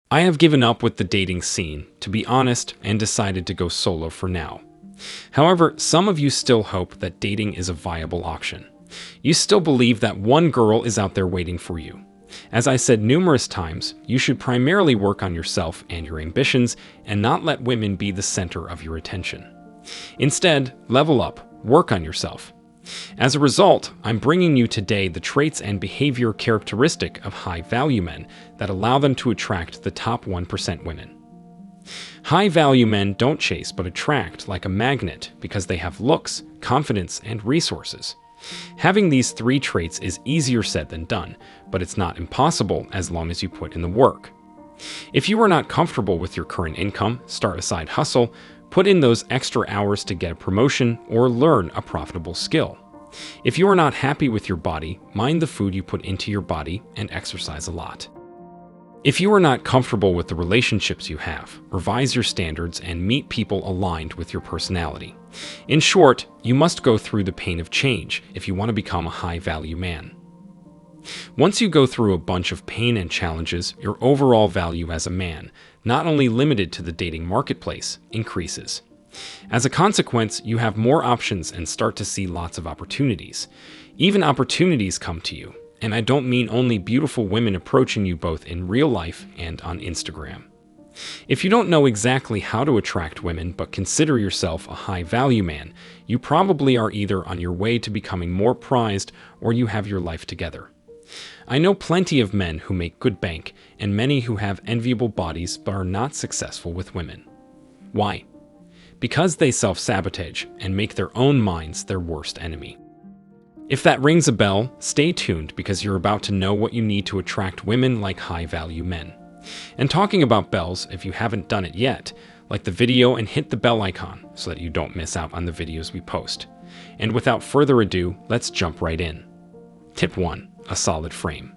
I have given up with the dating scene, to be honest, and decided to go solo for now. However, some of you still hope that dating is a viable option. You still believe that one girl is out there waiting for you. As I said numerous times, you should primarily work on yourself and your ambitions and not let women be the center of your attention. Instead, level up, work on yourself. As a result, I'm bringing you today the traits and behavior characteristic of high-value men that allow them to attract the top 1% women. High-value men don't chase but attract like a magnet because they have looks, confidence, and resources. Having these three traits is easier said than done, but it's not impossible as long as you put in the work. If you are not comfortable with your current income, start a side hustle, put in those extra hours to get a promotion, or learn a profitable skill. If you are not happy with your body, mind the food you put into your body and exercise a lot. If you are not comfortable with the relationships you have, revise your standards and meet people aligned with your personality. In short, you must go through the pain of change if you want to become a high-value man. Once you go through a bunch of pain and challenges, your overall value as a man, not only limited to the dating marketplace, increases. As a consequence, you have more options and start to see lots of opportunities. Even opportunities come to you, and I don't mean only beautiful women approaching you both in real life and on Instagram. If you don't know exactly how to attract women but consider yourself a high-value man, you probably are either on your way to becoming more prized or you have your life together. I know plenty of men who make good bank and many who have enviable bodies but are not successful with women. Why? Because they self-sabotage and make their own minds their worst enemy. If that rings a bell, stay tuned because you're about to know what you need to attract women like high-value men. And talking about bells, if you haven't done it yet, like the video and hit the bell icon so that you don't miss out on the videos we post. And without further ado, let's jump right in. Tip 1. A solid frame.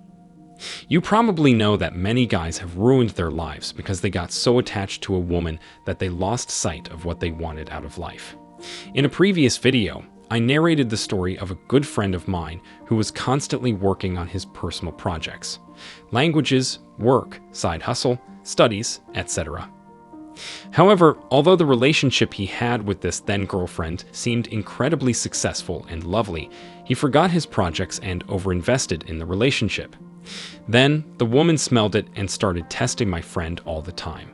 You probably know that many guys have ruined their lives because they got so attached to a woman that they lost sight of what they wanted out of life. In a previous video, I narrated the story of a good friend of mine who was constantly working on his personal projects. Languages, work, side hustle, studies, etc. However, although the relationship he had with this then-girlfriend seemed incredibly successful and lovely, he forgot his projects and overinvested in the relationship. Then, the woman smelled it and started testing my friend all the time.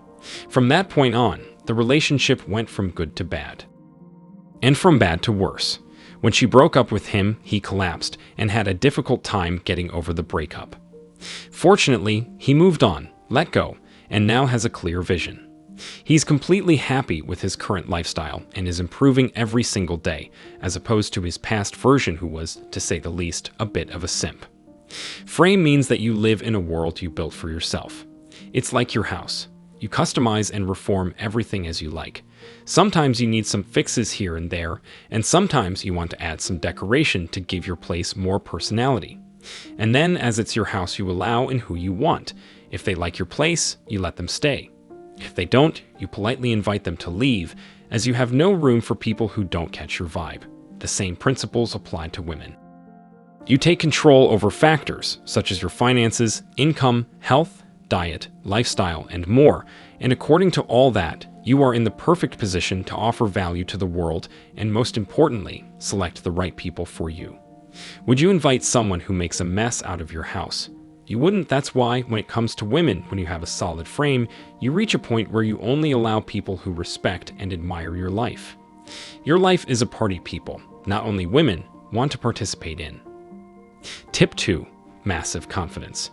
From that point on, the relationship went from good to bad. And from bad to worse. When she broke up with him, he collapsed and had a difficult time getting over the breakup. Fortunately, he moved on, let go, and now has a clear vision. He's completely happy with his current lifestyle and is improving every single day, as opposed to his past version who was, to say the least, a bit of a simp. Frame means that you live in a world you built for yourself. It's like your house. You customize and reform everything as you like. Sometimes you need some fixes here and there, and sometimes you want to add some decoration to give your place more personality. And then, as it's your house, you allow in who you want. If they like your place, you let them stay. If they don't, you politely invite them to leave, as you have no room for people who don't catch your vibe. The same principles apply to women. You take control over factors such as your finances, income, health, diet, lifestyle, and more, and according to all that, you are in the perfect position to offer value to the world and, most importantly, select the right people for you. Would you invite someone who makes a mess out of your house? You wouldn't. That's why, when it comes to women, when you have a solid frame, you reach a point where you only allow people who respect and admire your life. Your life is a party people, not only women, want to participate in. Tip 2. Massive confidence.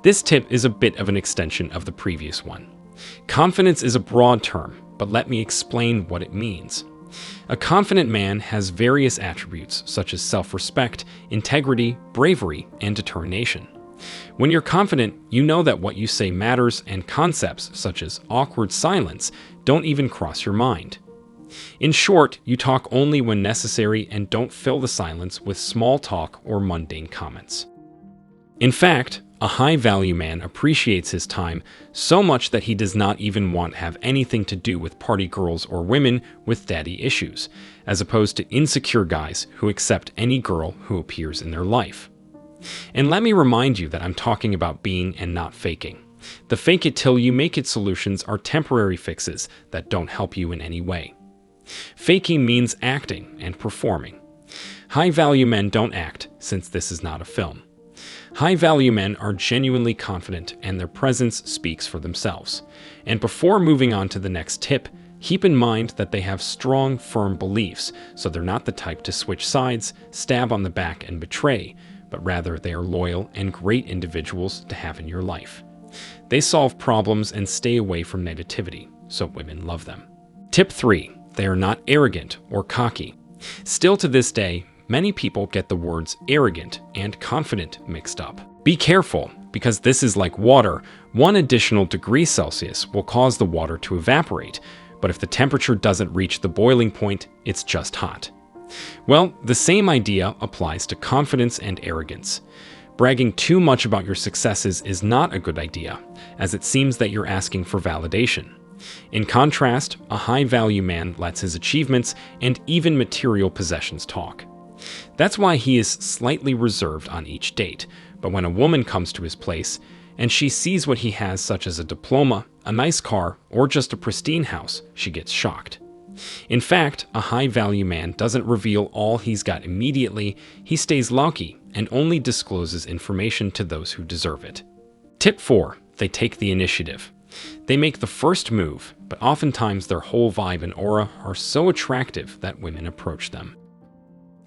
This tip is a bit of an extension of the previous one. Confidence is a broad term, but let me explain what it means. A confident man has various attributes such as self-respect, integrity, bravery, and determination. When you're confident, you know that what you say matters and concepts such as awkward silence don't even cross your mind. In short, you talk only when necessary and don't fill the silence with small talk or mundane comments. In fact, a high-value man appreciates his time so much that he does not even want to have anything to do with party girls or women with daddy issues, as opposed to insecure guys who accept any girl who appears in their life. And let me remind you that I'm talking about being and not faking. The fake it till you make it solutions are temporary fixes that don't help you in any way. Faking means acting and performing. High-value men don't act, since this is not a film. High-value men are genuinely confident and their presence speaks for themselves. And before moving on to the next tip, keep in mind that they have strong, firm beliefs, so they're not the type to switch sides, stab on the back, and betray, but rather they are loyal and great individuals to have in your life. They solve problems and stay away from negativity, so women love them. Tip 3. They are not arrogant or cocky. Still to this day, many people get the words arrogant and confident mixed up. Be careful, because this is like water. 1 additional degree Celsius will cause the water to evaporate, but if the temperature doesn't reach the boiling point, it's just hot. Well, the same idea applies to confidence and arrogance. Bragging too much about your successes is not a good idea, as it seems that you're asking for validation. In contrast, a high-value man lets his achievements and even material possessions talk. That's why he is slightly reserved on each date, but when a woman comes to his place and she sees what he has, such as a diploma, a nice car, or just a pristine house, she gets shocked. In fact, a high-value man doesn't reveal all he's got immediately. He stays low-key and only discloses information to those who deserve it. Tip 4. They take the initiative. They make the first move, but oftentimes their whole vibe and aura are so attractive that women approach them.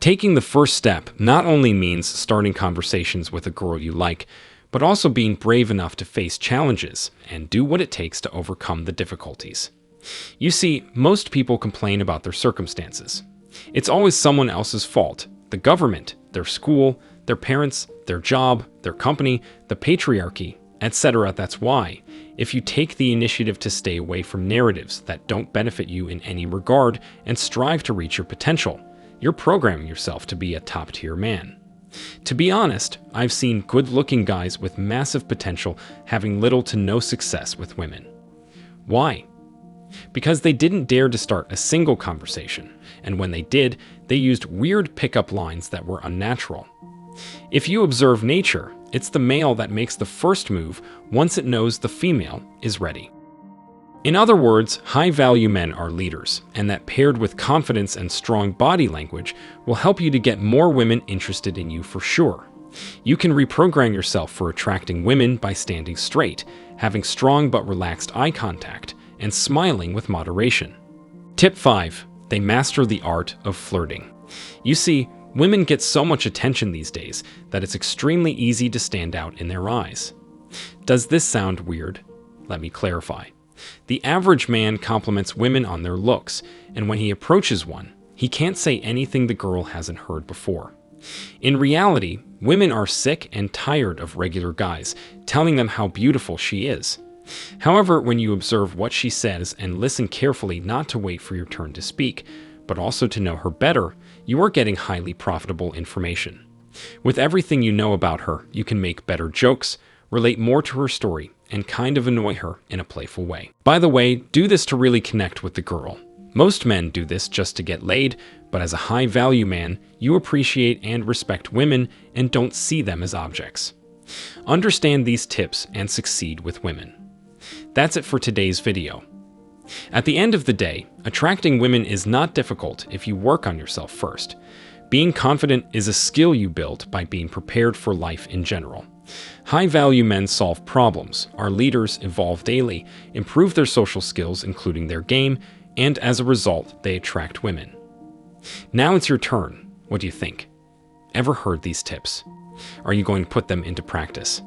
Taking the first step not only means starting conversations with a girl you like, but also being brave enough to face challenges and do what it takes to overcome the difficulties. You see, most people complain about their circumstances. It's always someone else's fault: the government, their school, their parents, their job, their company, the patriarchy, etc. That's why, if you take the initiative to stay away from narratives that don't benefit you in any regard and strive to reach your potential, you're programming yourself to be a top-tier man. To be honest, I've seen good-looking guys with massive potential having little to no success with women. Why? Because they didn't dare to start a single conversation, and when they did, they used weird pickup lines that were unnatural. If you observe nature, it's the male that makes the first move once it knows the female is ready. In other words, high-value men are leaders, and that paired with confidence and strong body language will help you to get more women interested in you for sure. You can reprogram yourself for attracting women by standing straight, having strong but relaxed eye contact, and smiling with moderation. Tip 5. They master the art of flirting. You see, women get so much attention these days that it's extremely easy to stand out in their eyes. Does this sound weird? Let me clarify. The average man compliments women on their looks, and when he approaches one, he can't say anything the girl hasn't heard before. In reality, women are sick and tired of regular guys telling them how beautiful she is. However, when you observe what she says and listen carefully, not to wait for your turn to speak, but also to know her better, you are getting highly profitable information. With everything you know about her, you can make better jokes, relate more to her story, and kind of annoy her in a playful way. By the way, do this to really connect with the girl. Most men do this just to get laid, but as a high-value man, you appreciate and respect women and don't see them as objects. Understand these tips and succeed with women. That's it for today's video. At the end of the day, attracting women is not difficult if you work on yourself first. Being confident is a skill you build by being prepared for life in general. High-value men solve problems, are leaders, evolve daily, improve their social skills, including their game, and as a result, they attract women. Now it's your turn. What do you think? Ever heard these tips? Are you going to put them into practice?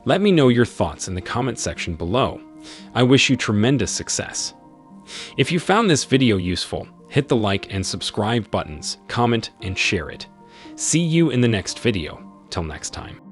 Let me know your thoughts in the comment section below. I wish you tremendous success. If you found this video useful, hit the like and subscribe buttons, comment, and share it. See you in the next video. Till next time.